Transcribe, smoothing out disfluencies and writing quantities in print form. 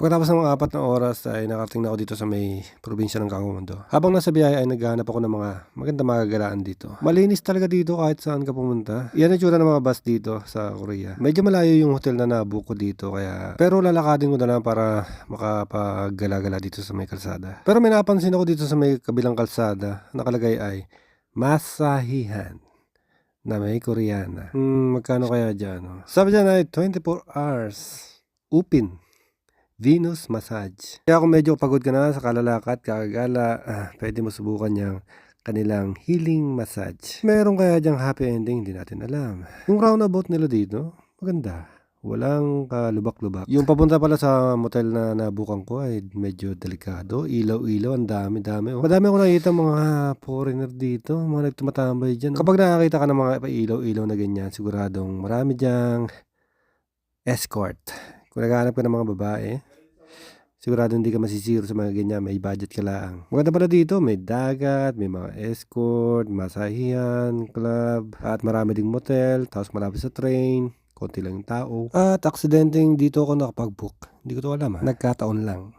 Pagkatapos ng mga 4 na oras ay nakarating na ako dito sa may probinsya ng Kangondo. Habang nasa biyahe ay naghahanap ako ng mga magandang magagalaan dito. Malinis talaga dito kahit saan ka pumunta. Yan ang tsura ng mga bus dito sa Korea. Medyo malayo yung hotel na nabuko dito kaya pero lalakadin ko na lang para makapaggala-gala dito sa may kalsada. Pero may napansin ako dito sa may kabilang kalsada, nakalagay ay Masahihan na may Koreana. Magkano kaya dyan? Sabi dyan ay 24 hours. Upin. Venus Massage. Kaya kung medyo pagod ka na sa kalalakad, kakagala, pwede mo subukan yung kanilang healing massage. Meron kaya diyang happy ending, hindi natin alam. Yung roundabout nila dito, maganda. Walang kalubak-lubak. Yung papunta pala sa motel na nabukan ko ay medyo delikado. Ilaw-ilaw, ang dami-dami. Madami ako nakikita mga foreigner dito, mga nagtumatambay dyan. Kapag nakakita ka ng mga ilaw-ilaw na ganyan, siguradong marami diyang escort. Kung naghahanap ka ng mga babae, sigurado hindi ka masisiro sa mga ganyan, may budget ka lang. Maganda pala dito, may dagat, may mga escort, masahihan, club, at marami ding motel, tapos malapit sa train, konti lang yung tao. At aksidenteng dito ako nakapag-book. Hindi ko to alam, nagkataon lang.